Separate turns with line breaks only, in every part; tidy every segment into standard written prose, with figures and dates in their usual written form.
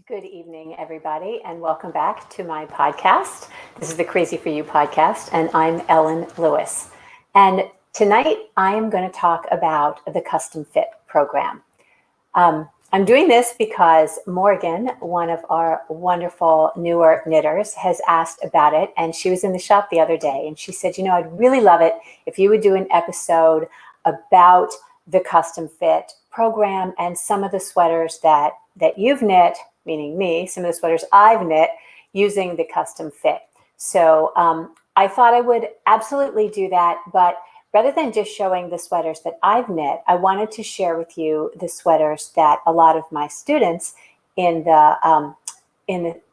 Good evening, everybody, and welcome back to my podcast. This is the Crazy For You podcast, and I'm Ellen Lewis. And tonight I am going to talk about the custom fit program. I'm doing this because Morgan, one of our wonderful newer knitters, has asked about it, and she was in the shop the other day, and she said, I'd really love it if you would do an episode about the custom fit program and some of the sweaters that you've knit, meaning me, some of the sweaters I've knit using the custom fit. So I thought I would absolutely do that, but rather than just showing the sweaters that I've knit, I wanted to share with you the sweaters that a lot of my students in the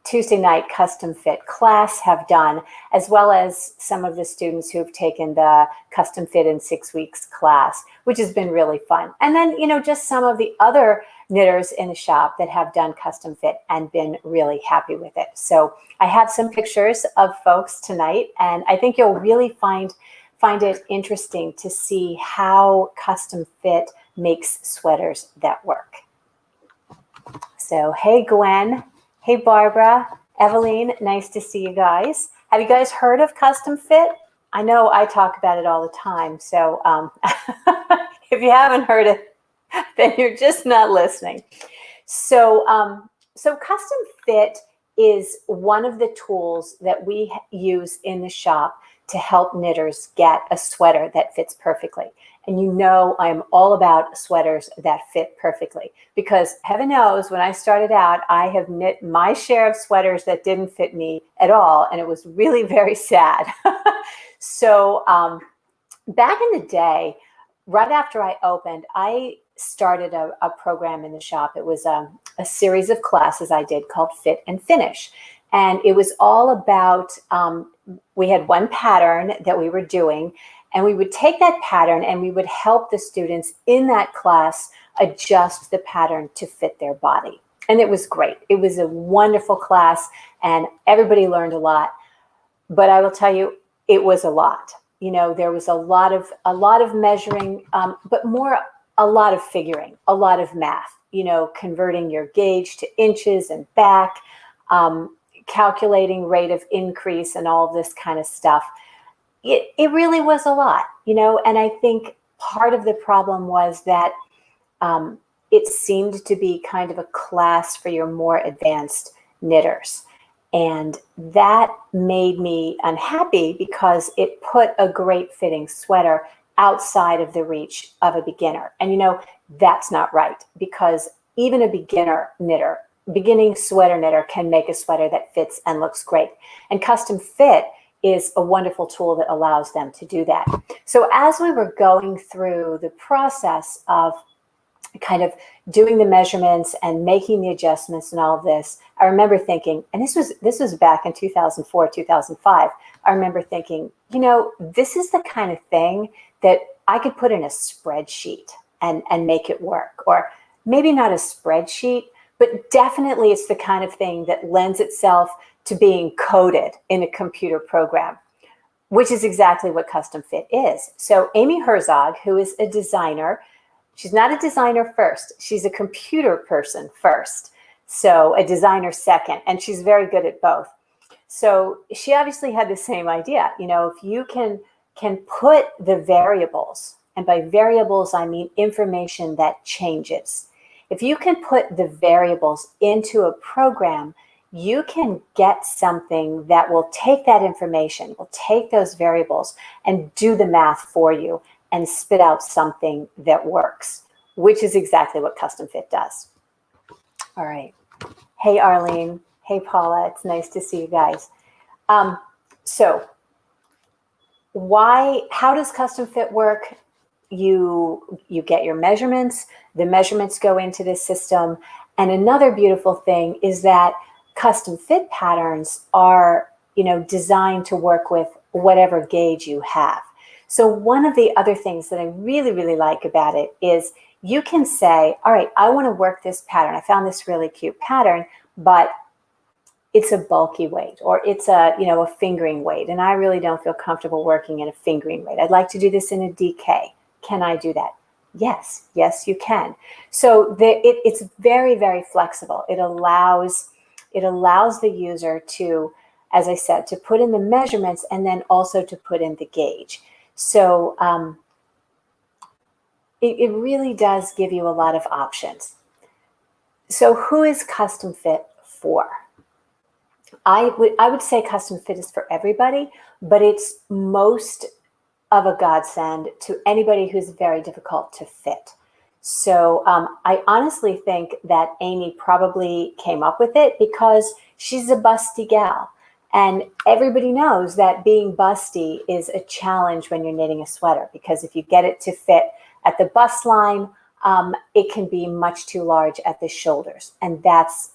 Tuesday night custom fit class have done, as well as some of the students who've taken the custom fit in 6 weeks class, which has been really fun. And then, just some of the other knitters in the shop that have done custom fit and been really happy with it. So I have some pictures of folks tonight, and I think you'll really find it interesting to see how custom fit makes sweaters that work. So, hey, Gwen. Hey, Barbara, Eveline, nice to see you guys. Have you guys heard of custom fit? I know I talk about it all the time. So if you haven't heard it, then you're just not listening. So custom fit is one of the tools that we use in the shop to help knitters get a sweater that fits perfectly. And I'm all about sweaters that fit perfectly, because heaven knows when I started out, I have knit my share of sweaters that didn't fit me at all. And it was really very sad. So back in the day, right after I opened, I started a program in the shop. It was a series of classes I did called Fit and Finish. And it was all about, we had one pattern that we were doing, and we would take that pattern and we would help the students in that class adjust the pattern to fit their body. And it was great. It was a wonderful class and everybody learned a lot. But I will tell you, it was a lot. There was a lot of measuring, but more a lot of figuring, a lot of math, converting your gauge to inches and back, calculating rate of increase and all of this kind of stuff. It really was a lot, and I think part of the problem was that it seemed to be kind of a class for your more advanced knitters. And that made me unhappy because it put a great fitting sweater outside of the reach of a beginner. And that's not right, because even a beginning sweater knitter can make a sweater that fits and looks great. And custom fit is a wonderful tool that allows them to do that. So as we were going through the process of kind of doing the measurements and making the adjustments and all of this, I remember thinking, and this was back in 2004, 2005, I remember thinking, this is the kind of thing that I could put in a spreadsheet and make it work. Or maybe not a spreadsheet, but definitely it's the kind of thing that lends itself to being coded in a computer program, which is exactly what custom fit is. So Amy Herzog, who is a designer, she's not a designer first, she's a computer person first. So a designer second, and she's very good at both. So she obviously had the same idea. If you can put the variables, and by variables, I mean information that changes. If you can put the variables into a program, you can get something that will take that information, will take those variables and do the math for you and spit out something that works, which is exactly what custom fit does. All right. Hey, Arlene. Hey, Paula. It's nice to see you guys. So how does custom fit work? You get your measurements, the measurements go into this system. And another beautiful thing is that custom fit patterns are, designed to work with whatever gauge you have. So one of the other things that I really, really like about it is you can say, all right, I want to work this pattern. I found this really cute pattern, but it's a bulky weight, or it's a fingering weight, and I really don't feel comfortable working in a fingering weight. I'd like to do this in a DK. Can I do that? Yes, yes, you can. So it's very, very flexible. It allows the user to, as I said, to put in the measurements and then also to put in the gauge. So it really does give you a lot of options. So who is custom fit for? I would say custom fit is for everybody, but it's most of a godsend to anybody who's very difficult to fit. So I honestly think that Amy probably came up with it because she's a busty gal. And everybody knows that being busty is a challenge when you're knitting a sweater, because if you get it to fit at the bust line, it can be much too large at the shoulders. And that's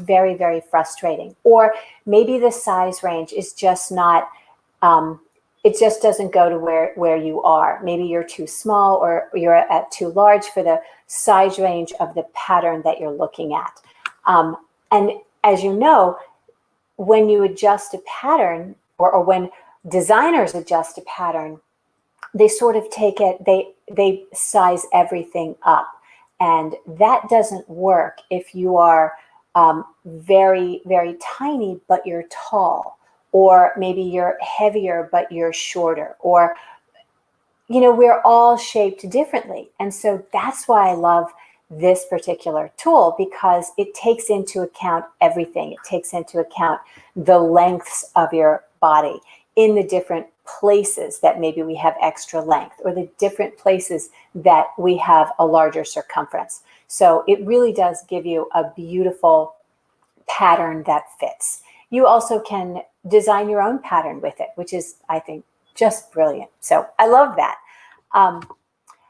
very, very frustrating. Or maybe the size range is just not, it just doesn't go to where you are. Maybe you're too small or you're at too large for the size range of the pattern that you're looking at. And as you know, when you adjust a pattern, or when designers adjust a pattern, they sort of take it, they size everything up. And that doesn't work if you are very, very tiny, but you're tall, or maybe you're heavier, but you're shorter, or, you know, we're all shaped differently. And so that's why I love this particular tool, because it takes into account everything. It takes into account the lengths of your body in the different places that maybe we have extra length, or the different places that we have a larger circumference. So it really does give you a beautiful pattern that fits. You also can design your own pattern with it, which is, I think, just brilliant. So I love that.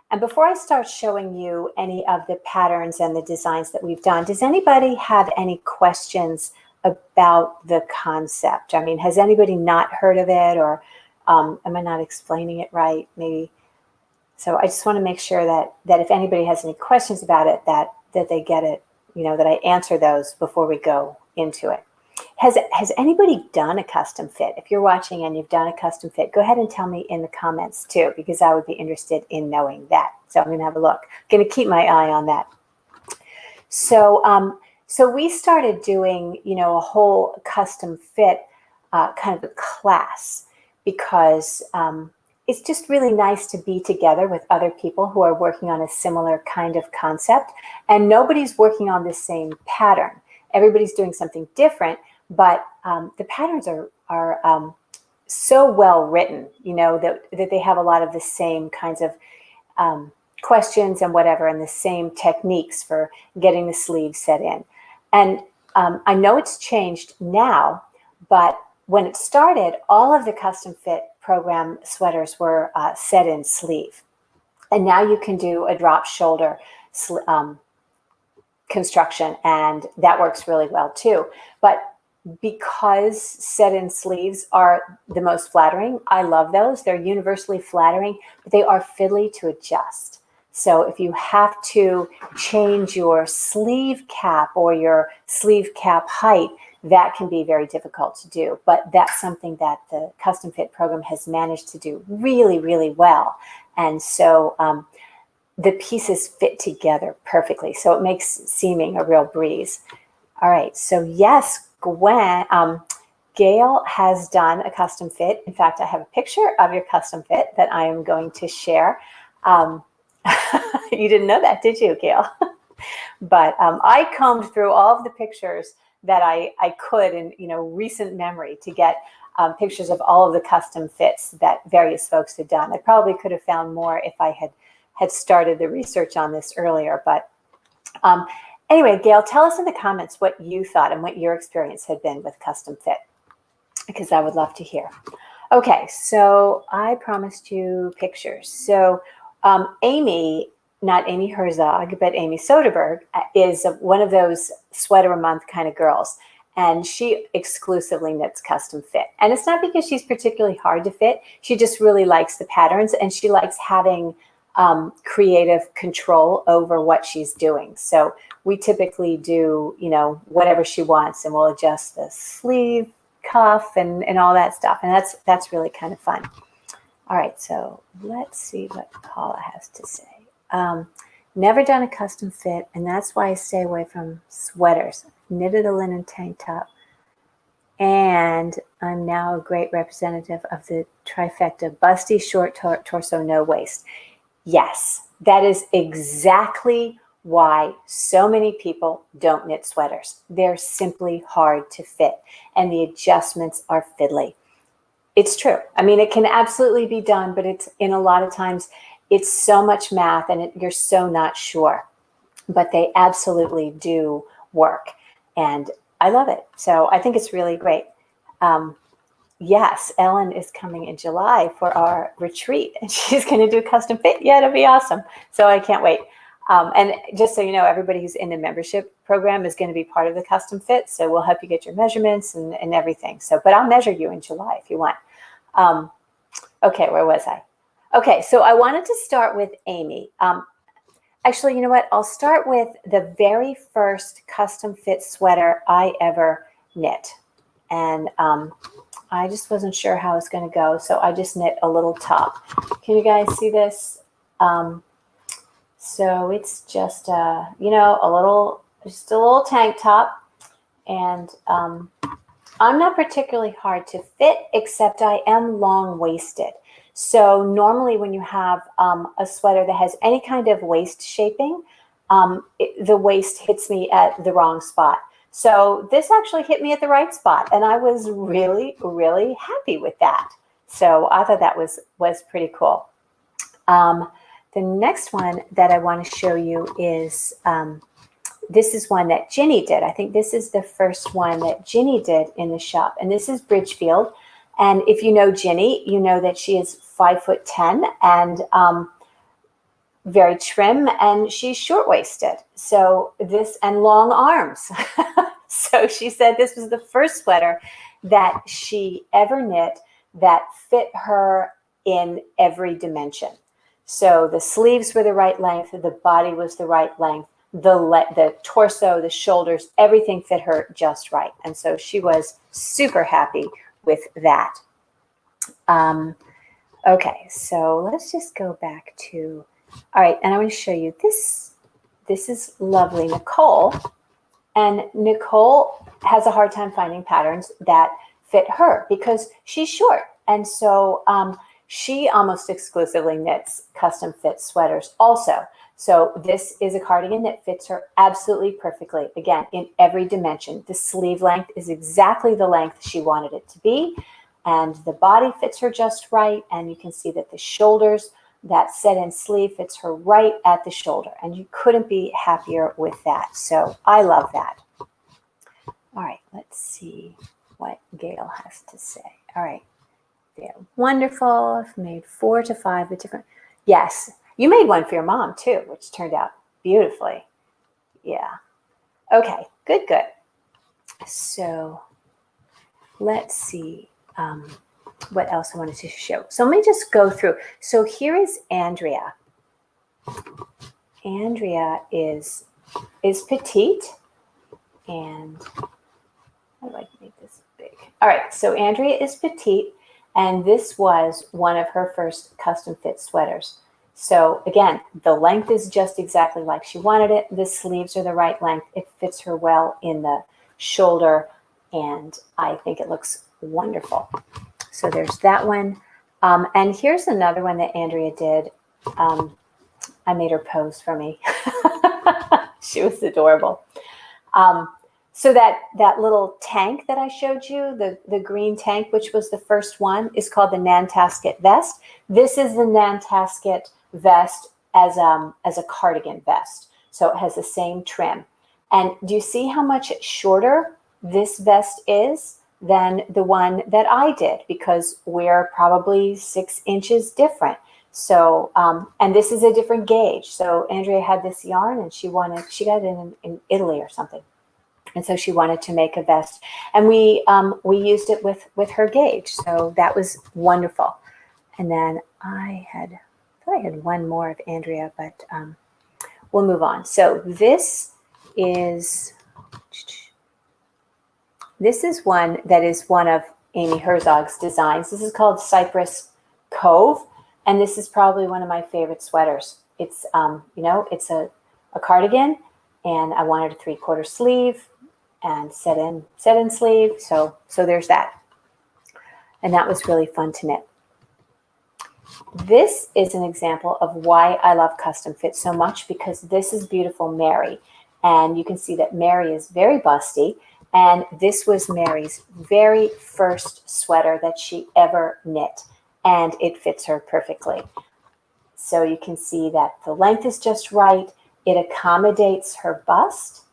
And before I start showing you any of the patterns and the designs that we've done, does anybody have any questions about the concept? I mean, has anybody not heard of it, or am I not explaining it right? Maybe. So I just want to make sure that if anybody has any questions about it, that they get it, you know, that I answer those before we go into it. Has anybody done a custom fit? If you're watching and you've done a custom fit, go ahead and tell me in the comments too, because I would be interested in knowing that. So I'm going to have a look. I'm going to keep my eye on that. So so we started doing, you know, a whole custom fit kind of a class, because it's just really nice to be together with other people who are working on a similar kind of concept, and nobody's working on the same pattern. Everybody's doing something different, but the patterns are so well written, you know, that they have a lot of the same kinds of questions and whatever, and the same techniques for getting the sleeves set in. And I know it's changed now, but when it started, all of the custom fit program sweaters were set in sleeve. And now you can do a drop shoulder construction, and that works really well too. But because set in sleeves are the most flattering, I love those. They're universally flattering, but they are fiddly to adjust. So if you have to change your sleeve cap or your sleeve cap height, that can be very difficult to do. But that's something that the custom fit program has managed to do really, really well. And so the pieces fit together perfectly. So it makes seaming a real breeze. All right, so yes, Gail has done a custom fit. In fact, I have a picture of your custom fit that I am going to share. You didn't know that, did you, Gail? But I combed through all of the pictures that I could in, you know, recent memory to get pictures of all of the custom fits that various folks had done. I probably could have found more if I had started the research on this earlier. But anyway, Gail, tell us in the comments what you thought and what your experience had been with custom fit, because I would love to hear. Okay, so I promised you pictures. So Amy, not Amy Herzog, but Amy Soderberg, is one of those sweater a month kind of girls. And she exclusively knits custom fit. And it's not because she's particularly hard to fit. She just really likes the patterns, and she likes having creative control over what she's doing. So we typically do, you know, whatever she wants, and we'll adjust the sleeve, cuff, and all that stuff. And that's really kind of fun. All right, so let's see what Paula has to say. Never done a custom fit, and that's why I stay away from sweaters. Knitted a linen tank top, and I'm now a great representative of the trifecta: busty, short torso, no waist. Yes, that is exactly why so many people don't knit sweaters. They're simply hard to fit, and the adjustments are fiddly. It's true. I mean, it can absolutely be done, but it's in a lot of times it's so much math and you're so not sure, but they absolutely do work. And I love it. So I think it's really great. Yes, Ellen is coming in July for our retreat and she's going to do custom fit. Yeah, it'll be awesome. So I can't wait. And just so you know, everybody who's in the membership program is going to be part of the custom fit. So we'll help you get your measurements and everything. So, but I'll measure you in July if you want. Okay, where was I? Okay, so I wanted to start with Amy. Actually, you know what? I'll start with the very first custom fit sweater I ever knit. And I just wasn't sure how it's going to go, so I just knit a little top. Can you guys see this? So it's just, you know, just a little tank top. And I'm not particularly hard to fit, except I am long-waisted. So normally when you have a sweater that has any kind of waist shaping, the waist hits me at the wrong spot. So this actually hit me at the right spot, and I was really, really happy with that. So I thought that was pretty cool. The next one that I want to show you is, this is one that Ginny did. I think this is the first one that Ginny did in the shop, and this is Bridgefield. And if you know Ginny, you know that she is 5'10" and very trim, and she's short-waisted. So this, and long arms. So she said this was the first sweater that she ever knit that fit her in every dimension. So the sleeves were the right length, the body was the right length, the torso, the shoulders, everything fit her just right. And so she was super happy with that. Okay, so let's just go back to, all right, and I want to show you this. This is lovely Nicole. And Nicole has a hard time finding patterns that fit her because she's short. And so she almost exclusively knits custom fit sweaters also. So this is a cardigan that fits her absolutely perfectly. Again, in every dimension. The sleeve length is exactly the length she wanted it to be. And the body fits her just right. And you can see that the shoulders, that set-in sleeve fits her right at the shoulder. And you couldn't be happier with that. So I love that. All right, let's see what Gail has to say. All right, they're wonderful. I've made 4 to 5 with different. Yes, you made one for your mom too, which turned out beautifully. Yeah. Okay, good, good. So let's see what else I wanted to show. So let me just go through. So here is Andrea. Andrea is petite, and how do I make this big? All right, so Andrea is petite, and this was one of her first custom fit sweaters. So again, the length is just exactly like she wanted it. The sleeves are the right length. It fits her well in the shoulder, and I think it looks wonderful. So there's that one. And here's another one that Andrea did. I made her pose for me. She was adorable. So that little tank that I showed you, the green tank, which was the first one, is called the Nantasket vest. This is the Nantasket vest as a cardigan vest. So it has the same trim. And do you see how much shorter this vest is than the one that I did? Because we're probably 6 inches different. So, and this is a different gauge. So Andrea had this yarn and she got it in Italy or something. And so she wanted to make a vest, and we used it with her gauge. So that was wonderful. And then I thought I had one more of Andrea, but we'll move on. So this is one that is one of Amy Herzog's designs. This is called Cypress Cove, and this is probably one of my favorite sweaters. it's it's a cardigan, and I wanted a 3/4 sleeve and set in sleeve. So there's that. And that was really fun to knit. This is an example of why I love custom fit so much, because this is beautiful Mary. And you can see that Mary is very busty. And this was Mary's very first sweater that she ever knit. And it fits her perfectly. So you can see that the length is just right. It accommodates her bust.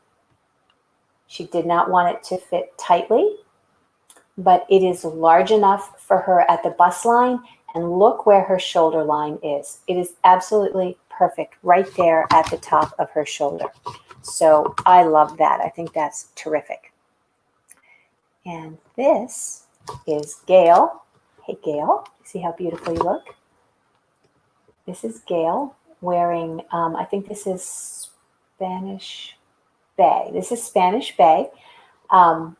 She did not want it to fit tightly, but it is large enough for her at the bust line. And look where her shoulder line is. It is absolutely perfect right there at the top of her shoulder. So I love that. I think that's terrific. And this is Gail. Hey, Gail, see how beautiful you look? This is Gail wearing, I think this is Spanish Bay. This is Spanish Bay. A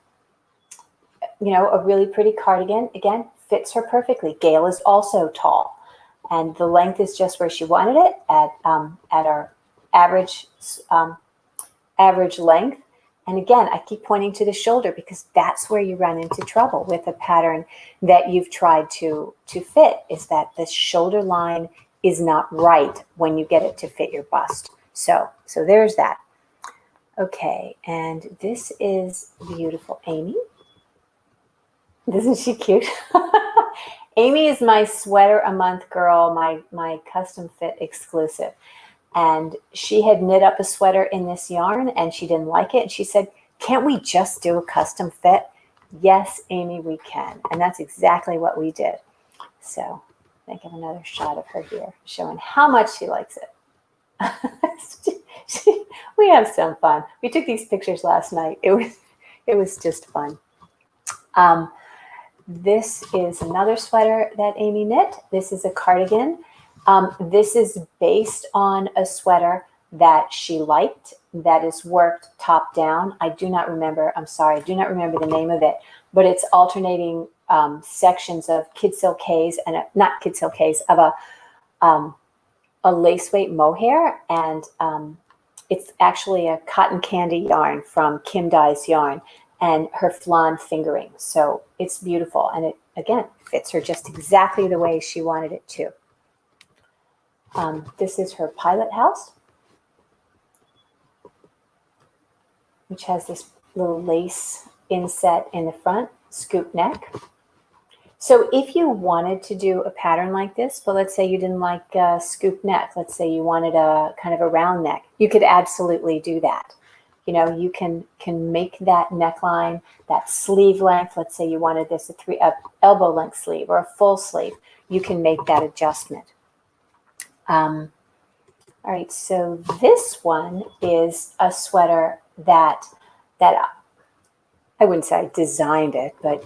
really pretty cardigan. Again, fits her perfectly. Gail is also tall, and the length is just where she wanted it at our average length. And again, I keep pointing to the shoulder because that's where you run into trouble with a pattern that you've tried to fit, is that the shoulder line is not right when you get it to fit your bust. So there's that. Okay, and this is beautiful Amy. Isn't she cute? Amy is my sweater a month girl, my custom fit exclusive. And she had knit up a sweater in this yarn and she didn't like it. And she said, can't we just do a custom fit? Yes, Amy, we can. And that's exactly what we did. So I give another shot of her here, showing how much she likes it. We have some fun. We took these pictures last night. It was just fun. This is another sweater that Amy knit. This is a cardigan. This is based on a sweater that she liked that is worked top down. I do not remember the name of it, but it's alternating sections of kid silk haze and not kid silk haze, of a lace weight mohair, and it's actually a cotton candy yarn from Kim Dye's Yarn, and her flan fingering. So it's beautiful. And it, again, fits her just exactly the way she wanted it to. This is her pilot house, which has this little lace inset in the front, scoop neck. So if you wanted to do a pattern like this, but let's say you didn't like a scoop neck, let's say you wanted a kind of a round neck, you could absolutely do that. You can make that neckline, that sleeve length. Let's say you wanted this a elbow length sleeve or a full sleeve. You can make that adjustment. All right, so this one is a sweater that I wouldn't say I designed it, but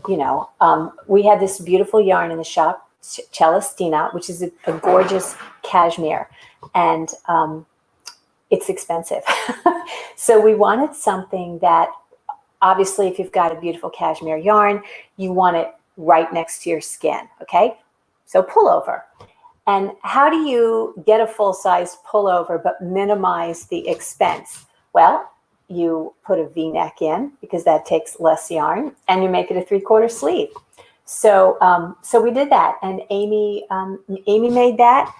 we had this beautiful yarn in the shop, Celestina, which is a gorgeous cashmere, and it's expensive. So we wanted something that, obviously, if you've got a beautiful cashmere yarn, you want it right next to your skin, okay? So pullover. And how do you get a full-size pullover but minimize the expense? Well, you put a V-neck in because that takes less yarn, and you make it a 3/4 sleeve. So we did that, and Amy made that.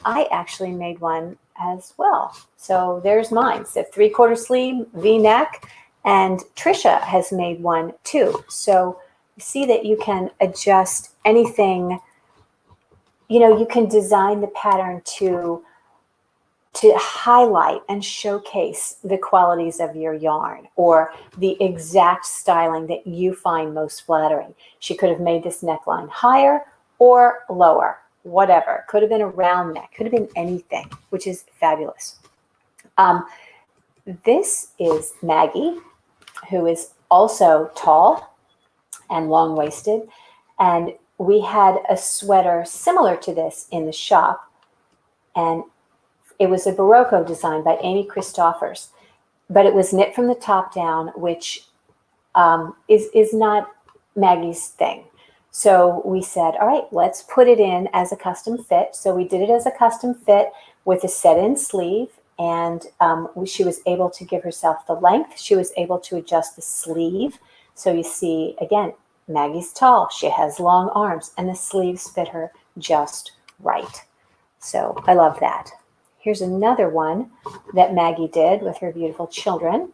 I actually made one as well. So there's mine. It's a 3/4 sleeve V-neck, and Trisha has made one too. So you see that you can adjust anything. You can design the pattern to highlight and showcase the qualities of your yarn or the exact styling that you find most flattering. She could have made this neckline higher or lower, whatever. Could have been a round neck, could have been anything, which is fabulous. This is Maggie, who is also tall and long-waisted, and we had a sweater similar to this in the shop, and it was a Barocco design by Amy Christoffers, but it was knit from the top down, which is not Maggie's thing. So we said, all right, let's put it in as a custom fit. So we did it as a custom fit, with a set-in sleeve, and she was able to give herself the length. She was able to adjust the sleeve. So you see, again, Maggie's tall, she has long arms, and the sleeves fit her just right. So I love that. Here's another one that Maggie did with her beautiful children.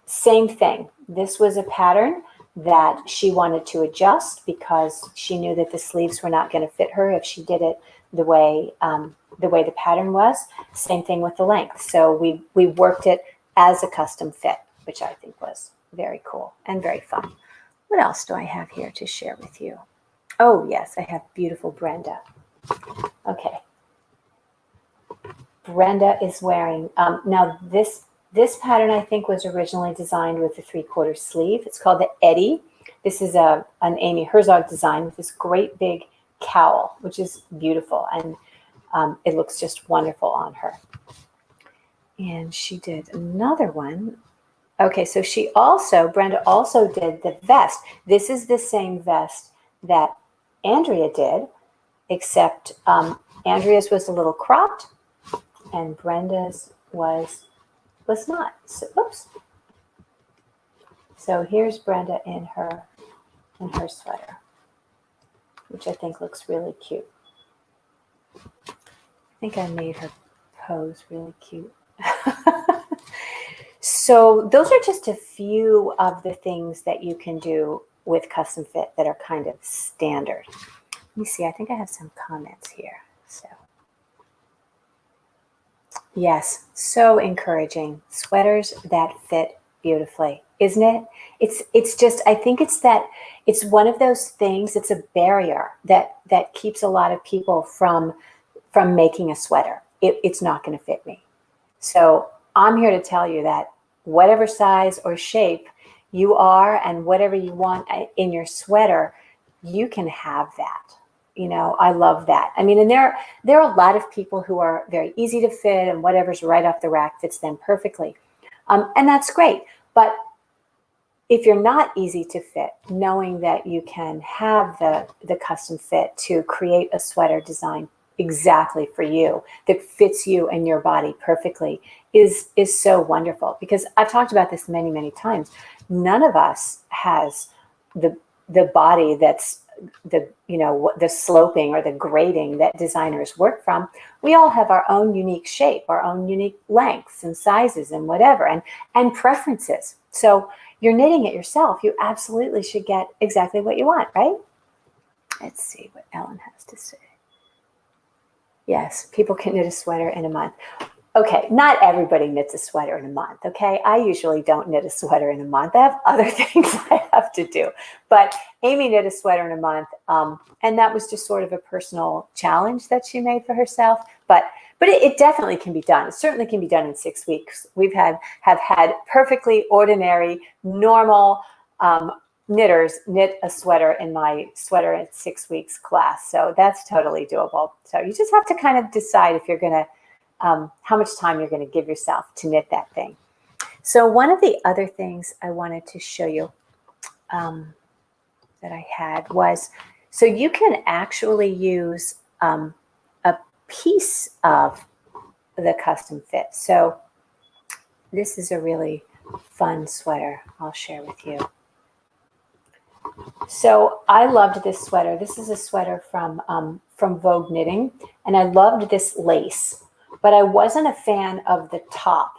Same thing. This was a pattern that she wanted to adjust because she knew that the sleeves were not going to fit her if she did it the way the pattern was. Same thing with the length. So we worked it as a custom fit, which I think was very cool and very fun. What else do I have here to share with you? Oh, yes, I have beautiful Brenda. Okay. Brenda is wearing, now this pattern I think was originally designed with a 3/4 sleeve. It's called the Eddie. This is an Amy Herzog design with this great big cowl, which is beautiful, and it looks just wonderful on her. And she did another one. Okay, so Brenda also did the vest. This is the same vest that Andrea did, except Andrea's was a little cropped and Brenda's was not. So, oops. So here's Brenda in her sweater, which I think looks really cute. I think I made her pose really cute. So those are just a few of the things that you can do with custom fit that are kind of standard. Let me see, I think I have some comments here. So yes, so encouraging. Sweaters that fit beautifully, isn't it? It's just, I think it's one of those things, it's a barrier that keeps a lot of people from making a sweater. It's not going to fit me. So I'm here to tell you that whatever size or shape you are and whatever you want in your sweater, you can have that. You know, I love that. I mean, and there are a lot of people who are very easy to fit and whatever's right off the rack fits them perfectly. And that's great. But if you're not easy to fit, knowing that you can have the custom fit to create a sweater design exactly for you that fits you and your body perfectly is so wonderful, because I've talked about this many, many times. None of us has the body that's the sloping or the grading that designers work from. We all have our own unique shape, our own unique lengths and sizes and whatever, and preferences. So you're knitting it yourself. You absolutely should get exactly what you want, right? Let's see what Ellen has to say. Yes, people can knit a sweater in a month. Okay, not everybody knits a sweater in a month, okay? I usually don't knit a sweater in a month. I have other things I have to do. But Amy knit a sweater in a month, and that was just sort of a personal challenge that she made for herself. But it definitely can be done. It certainly can be done in 6 weeks. Have had perfectly ordinary, normal knitters knit a sweater in my sweater in 6 weeks class. So that's totally doable. So you just have to kind of decide if you're going to how much time you're going to give yourself to knit that thing. So one of the other things I wanted to show you that I had was, so you can actually use a piece of the custom fit. So this is a really fun sweater I'll share with you. So I loved this sweater. This is a sweater from Vogue Knitting, and I loved this lace. But I wasn't a fan of the top.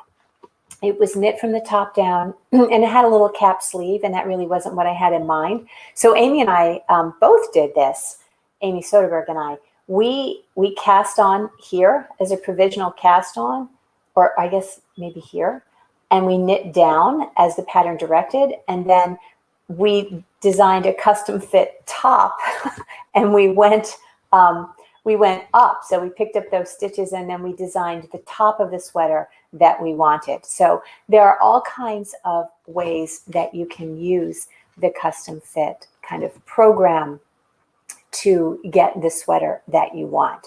It was knit from the top down, and it had a little cap sleeve, and that really wasn't what I had in mind. So Amy and I both did this, Amy Soderberg and I. We cast on here as a provisional cast on, or I guess maybe here, and we knit down as the pattern directed, and then we designed a custom fit top, and we went up. So we picked up those stitches and then we designed the top of the sweater that we wanted. So there are all kinds of ways that you can use the custom fit kind of program to get the sweater that you want.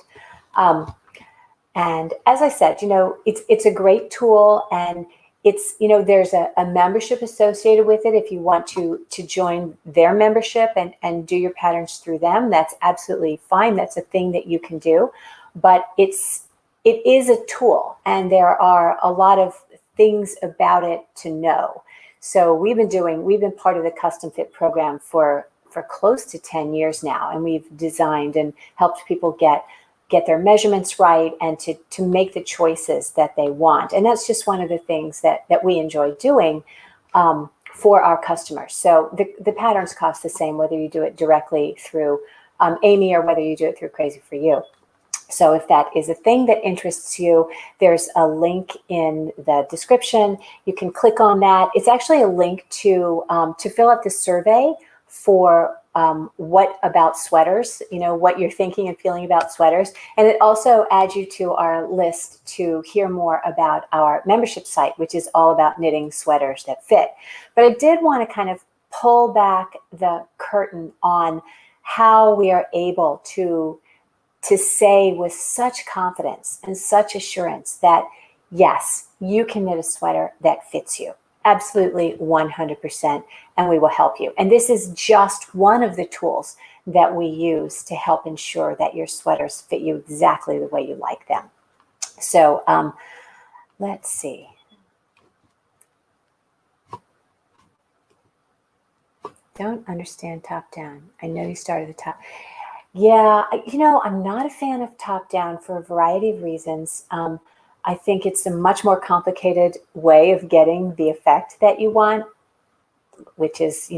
And as I said, it's a great tool, and it's, there's a membership associated with it. If you want to join their membership and do your patterns through them, that's absolutely fine. That's a thing that you can do. But it's it is a tool, and there are a lot of things about it to know. So we've been part of the custom fit program for close to 10 years now, and we've designed and helped people get their measurements right and to make the choices that they want. And that's just one of the things that we enjoy doing for our customers. So the patterns cost the same whether you do it directly through Amy or whether you do it through Crazy for You. So if that is a thing that interests you, there's a link in the description. You can click on that. It's actually a link to fill out the survey for what about sweaters, what you're thinking and feeling about sweaters. And it also adds you to our list to hear more about our membership site, which is all about knitting sweaters that fit. But I did want to kind of pull back the curtain on how we are able to say with such confidence and such assurance that, yes, you can knit a sweater that fits you. Absolutely 100%, and we will help you. And this is just one of the tools that we use to help ensure that your sweaters fit you exactly the way you like them. So let's see. Don't understand top down. I know you started at the top. Yeah, I'm not a fan of top down for a variety of reasons. I think it's a much more complicated way of getting the effect that you want, which is,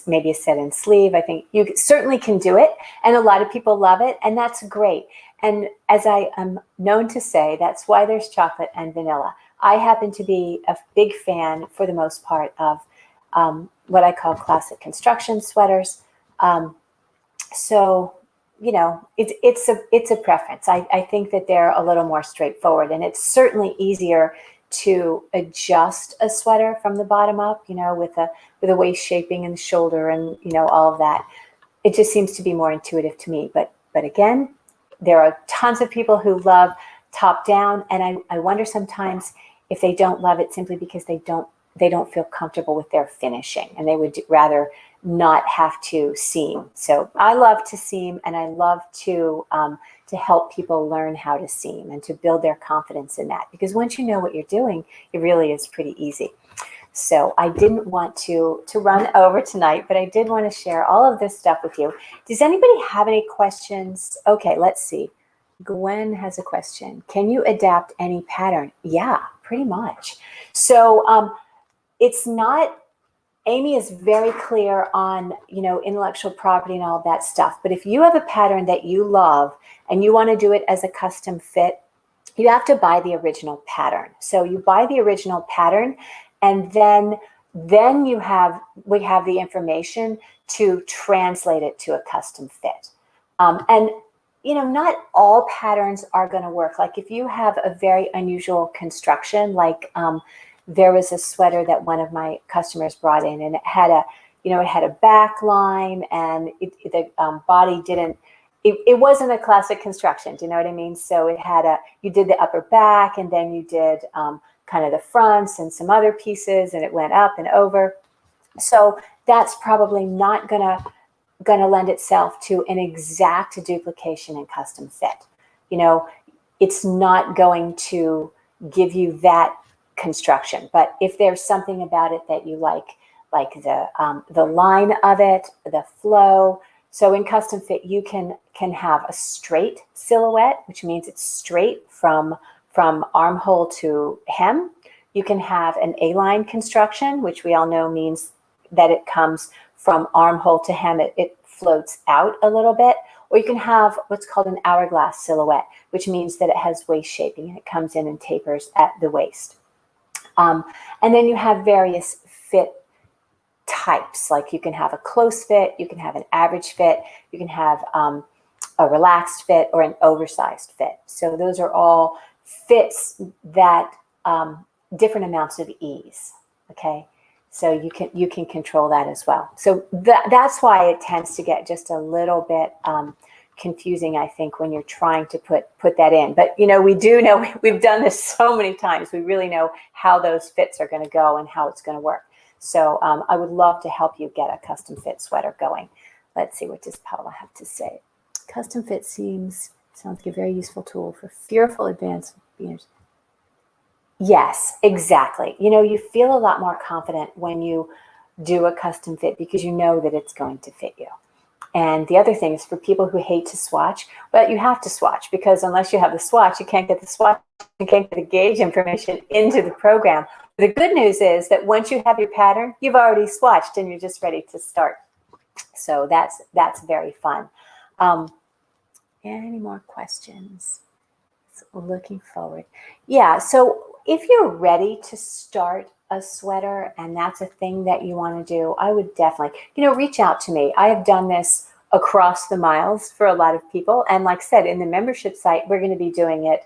maybe a set-in sleeve. I think you certainly can do it, and a lot of people love it, and that's great. And as I am known to say, that's why there's chocolate and vanilla. I happen to be a big fan, for the most part, of what I call classic construction sweaters. So it's a preference. I think that they're a little more straightforward, and it's certainly easier to adjust a sweater from the bottom up, with a waist shaping and the shoulder and all of that. It just seems to be more intuitive to me. But again, there are tons of people who love top down, and I wonder sometimes if they don't love it simply because they don't feel comfortable with their finishing, and they would rather not have to seam. So I love to seam, and I love to help people learn how to seam and to build their confidence in that, because once you know what you're doing, it really is pretty easy. So I didn't want to run over tonight, but I did want to share all of this stuff with you. Does anybody have any questions? Okay, let's see. Gwen has a question. Can you adapt any pattern? Yeah, pretty much. So it's not, Amy is very clear on, intellectual property and all that stuff. But if you have a pattern that you love and you want to do it as a custom fit, you have to buy the original pattern. So you buy the original pattern, and then we have the information to translate it to a custom fit. And not all patterns are going to work. Like if you have a very unusual construction, like there was a sweater that one of my customers brought in, and it had a back line, and the body didn't. It wasn't a classic construction. Do you know what I mean? So it had you did the upper back, and then you did kind of the fronts and some other pieces, and it went up and over. So that's probably not gonna lend itself to an exact duplication and custom fit. It's not going to give you that construction. But if there's something about it that you like the line of it, the flow. So in custom fit, you can have a straight silhouette, which means it's straight from armhole to hem. You can have an A-line construction, which we all know means that it comes from armhole to hem. It floats out a little bit. Or you can have what's called an hourglass silhouette, which means that it has waist shaping and it comes in and tapers at the waist. And then you have various fit types. Like you can have a close fit, you can have an average fit, you can have a relaxed fit or an oversized fit. So those are all fits that different amounts of ease. Okay, so you can control that as well. So that's why it tends to get just a little bit confusing, I think, when you're trying to put that in. But we do know, we've done this so many times. We really know how those fits are going to go and how it's going to work. So I would love to help you get a custom fit sweater going. Let's see, what does Paula have to say? Custom fit seems Sounds like a very useful tool for fearful advanced beginners. Yes, exactly. You feel a lot more confident when you do a custom fit because you know that it's going to fit you. And the other thing is for people who hate to swatch, well, you have to swatch because unless you have the swatch, you can't get the swatch, you can't get the gauge information into the program. The good news is that once you have your pattern, you've already swatched and you're just ready to start. So that's very fun. Any more questions? Looking forward. Yeah, so if you're ready to start a sweater and that's a thing that you want to do, I would definitely, reach out to me. I have done this across the miles for a lot of people. And like I said, in the membership site, we're going to be doing it,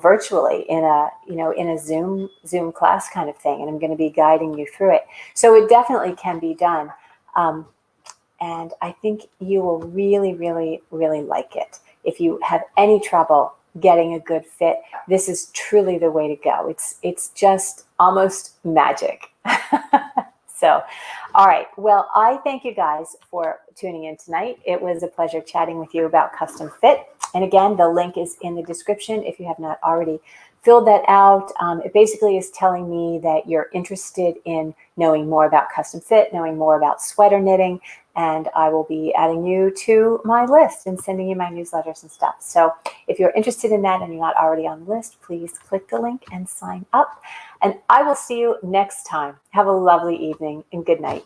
virtually in a Zoom class kind of thing. And I'm going to be guiding you through it. So it definitely can be done. And I think you will really, really, really like it. If you have any trouble getting a good fit, this is truly the way to go. It's just almost magic. So, all right. Well, I thank you guys for tuning in tonight. It was a pleasure chatting with you about custom fit. And again, the link is in the description if you have not already filled that out. It basically is telling me that you're interested in knowing more about custom fit, knowing more about sweater knitting, and I will be adding you to my list and sending you my newsletters and stuff. So if you're interested in that and you're not already on the list, please click the link and sign up. And I will see you next time. Have a lovely evening and good night.